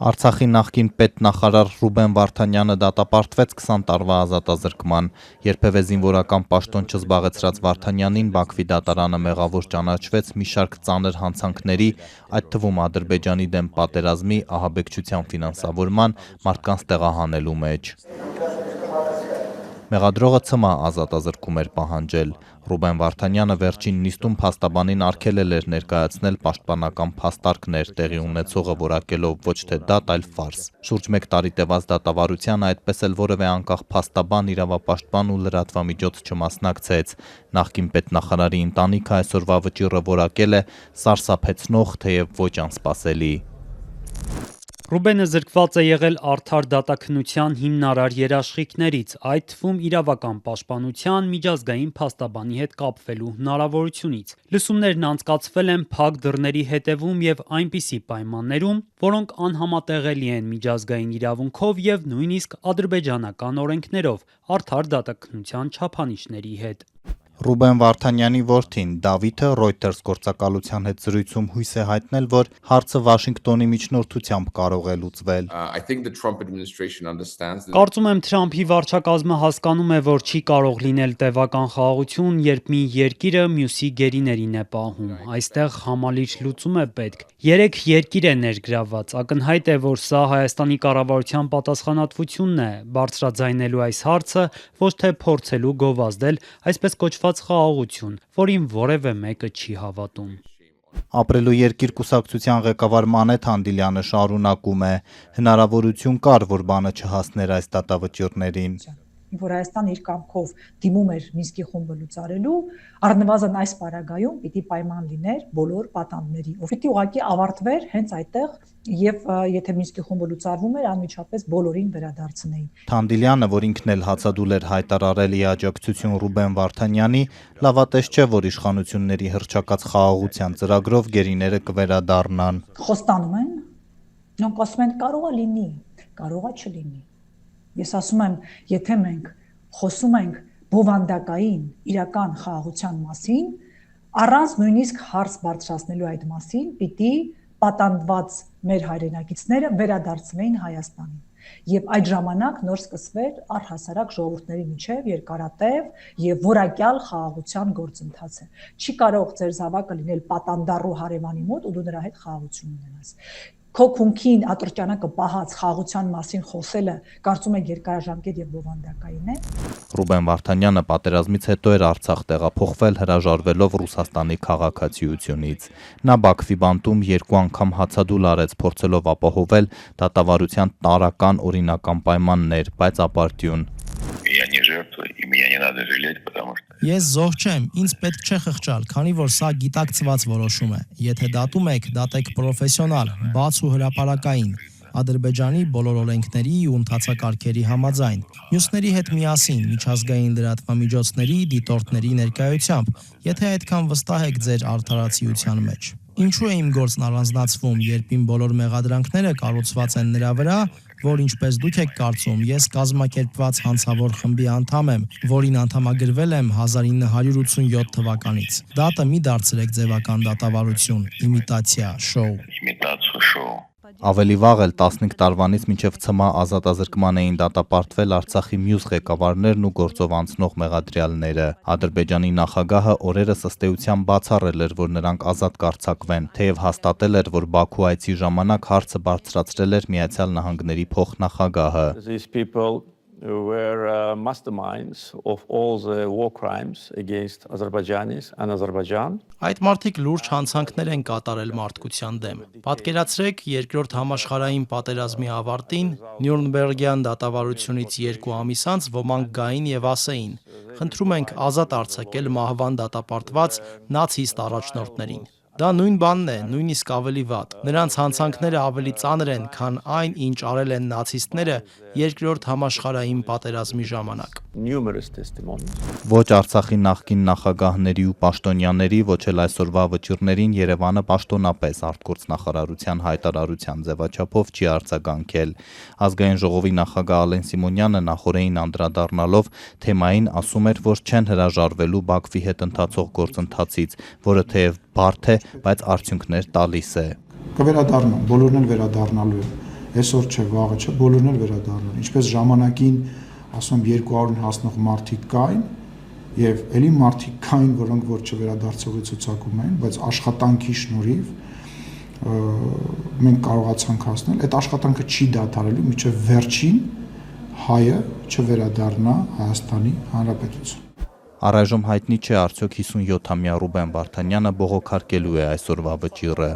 Արցախի նախկին պետնախարար Ռուբեն Վարդանյանը դատապարտվեց 20 տարվա ազատազրկման։ Երբևէ զինվորական պաշտոն չզբաղեցրած Վարդանյանին Բաքվի դատարանը մեղավոր ճանաչվեց մի շարք ծանր հանցանքների, այդ թվում Ադրբեջանի դեմ պատերազմի, ահաբեկչության ֆինանսավորման, մարդկանց տեղահանելու մեջ։ Մեղադրողը ՑՄ ազատազրկում էր պահանջել։ Ռուբեն Վարդանյանը վերջին նիստում փաստաբանին արգելել էր ներկայացնել պաշտպանական փաստարկներ, տեղի ունեցողը որակելով ոչ թե դատ, այլ ֆարս։ Շուրջ 1 տարի տևած դատավարությանը այդպես էլ որևէ անկախ փաստաբան, իրավապաշտպան ու լրատվամիջոց չմասնակցեց։ Նախկին պետնախարարի ընտանիքը այսօրվա վճիռը որակել է սարսափեցնող, թեև ոչ անսպասելի։ Ռուբենը զրկված է եղել արդար դատաքննության հիմնարար երաշխիքներից, այդ թվում իրավական պաշտպանության, միջազգային փաստաբանի հետ կապվելու հնարավորությունից։ Լսումներն անցկացվել են փակ դռների հետևում եւ այնպիսի պայմաններում, որոնք անհամատեղելի են միջազգային իրավունքով եւ նույնիսկ ադրբեջանական օրենքներով, արդար դատաքննության չափանիշների հետ։ Ռուբեն Վարդանյանի որդին Դավիթը Reuters գործակալության հետ զրույցում հույս է հայտնել, որ հարցը Վաշինգտոնի միջնորդությամբ կարող է լուծվել։ Կարծում եմ Թրամփի վարչակազմը հասկանում է, որ չի կարող լինել տևական խաղաղություն, երբ մի երկիրը մյուսի գերիներին է պահում։ Այստեղ համալիր լուծում է պետք։ 3 երկիր է ներգրավված։ Ակնհայտ է, որ սա Հայաստանի կառավարության պատասխանատվությունն է բարձրաձայնելու այս հարցը, ոչ թե փորձելու գովազդել այսպես կոչված խաղաղություն, որին որևէ մեկը չի հավատում։ Ապրելու երկիր կուսակցության ղեկավար Մանեթ Հանդիլյանը շարունակում է. հնարավորություն կար, որ բանը չհասներ այս դատավճիռներին։ Որ Հայաստանը իր կամքով դիմում էր Մինսկի խումբը լուծարելու, առնվազն այս պարագայում պիտի պայման լիներ բոլոր պատանդների, ով պիտի ուղղակի ավարտվեր հենց այդտեղ, եւ եթե Մինսկի խումբը լուծարվում էր, անմիջապես բոլորին վերադարձնեին։ Թանդիլյանը, որ ինքն էլ հացադուլ էր հայտարարել ի աջակցություն Ռուբեն Վարդանյանի, լավատես չէ, որ իշխանությունների հռչակած խաղաղության ծրագրով գերիները կվերադառնան։ Խոստանում են, նրանք ասում են կարող է լինի, կարող է չլինի։ Ես ասում եմ, եթե մենք խոսում ենք բովանդակային իրական խաղաղության մասին, առանց նույնիսկ հարց բարձրացնելու այդ մասին, պիտի պատանդված մեր հայրենակիցները վերադարձվեին Հայաստանին։ Եվ այդ ժամանակ նոր սկսվեր առհասարակ ժողովուրդների միջև երկարատև եւ որակյալ խաղաղության գործընթացը։ Չի կարող ձեր զավակը լինել պատանդառու հարևանի մոտ ու դու նրա հետ խաղաղություն ունենաս։ Քո քունքին ատրճանակը պահած խաղաղության մասին խոսելը կարծում եք երկարաժամկետ եւ բովանդակային է։ Ռուբեն Վարդանյանը պատերազմից հետո էր Արցախ տեղափոխվել հրաժարվելով Ռուսաստանի քաղաքացիությունից։ Նա Բաքվի բանտում 2 անգամ հացադուլ արեց, փորձելով ապահովել դատավարության տարրական օրինական պայմաններ, բայց ապարդյուն։ Ես զոհ չեմ, ինձ պետք չէ խղճալ, քանի որ սա գիտակցված որոշում է։ Եթե դատում եք, դատեք պրոֆեսիոնալ, բաց ու հրապարակային, Ադրբեջանի բոլոր օրենքների ու ընթացակարգերի համաձայն, մյուսների հետ միասին, միջազգային լրատվամիջոցների, դիտորդների ներկայությամբ, եթե այդքան վստահ եք ձեր արդարացիության մեջ։ Ինչու է իմ գործն առանձնացվում, երբ իմ բոլոր մեղադրանքները կառուցված են նրա վրա, որ ինչպես դուք եք կարծում, ես կազմակերպված հանցավոր խմբի անդամ եմ, որին անդամագրվել եմ 1987 թվականից։ Դատը մի դարձրեք ձևական դատավարություն, իմիտացիա, շոու։ Ավելի վաղ էլ 15 տարվանից մինչև ՑՄ ազատազրկման էին դատապարտվել Արցախի մյուս ղեկավարներն ու գործով անցնող մեղադրյալները։ Ադրբեջանի նախագահը օրերս ըստ էության բացառել էր, որ նրանք ազատ կարձակվեն, թեև հաստատել էր, որ Բաքու այցի ժամանակ հարցը բարձրացրել էր Միացյալ Նահանգների փոխնախագահը։ Were masterminds of all the war crimes against Azerbaijanis and Azerbaijan. Այդ մարդիկ լուրջ հանցանքներ են կատարել մարդկության դեմ։ Պատկերացրեք երկրորդ համաշխարհային պատերազմի ավարտին Նյուրնբերգյան դատավարությունից 2 ամիս անց ոմանք գային եւ ասեին. «Խնդրում ենք ազատ արձակել մահվան դատապարտված նացիստ առաջնորդներին»։ Դա նույն բանն է, նույնիսկ ավելի վատ։ Նրանց հանցանքները ավելի ծանր են, քան այն, ինչ արել են նացիստները երկրորդ համաշխարհային պատերազմի ժամանակ։ Ոչ Արցախի նախկին նախագահների ու պաշտոնյաների, ոչ էլ այսօրվա վճիռներին Երևանը պաշտոնապես արտգործնախարարության հայտարարության ձևաչափով չի արձագանքել։ Ազգային ժողովի նախագահ Ալեն Սիմոնյանը նախորդին անդրադառնալով թեմային ասում էր, որ չեն հրաժարվելու Բաքվի հետ ընթացող գործընթացից, որը թեև բարդ է, բայց արդյունքներ տալիս է։ Կվերադառնան, բոլորն են վերադառնալու։ այսօր չէ, վաղը չէ, բոլորն էլ վերադառնան։ Ինչպես ժամանակին, ասում 200-ին հասնող մարդիկ կային, եւ ելի մարդիկ կային, որոնք որ չվերադարձողի ցուցակում էին, բայց աշխատանքի շնորհիվ մենք կարողացանք հասնել, այդ աշխատանքը չի դադարելու մինչև վերջին հայը չվերադառնա Հայաստանի Հանրապետություն։ Առայժմ հայտնի չէ արդյոք 57-ամյա Ռուբեն Վարդանյանը բողոքարկելու է այսօրվա վճիռը։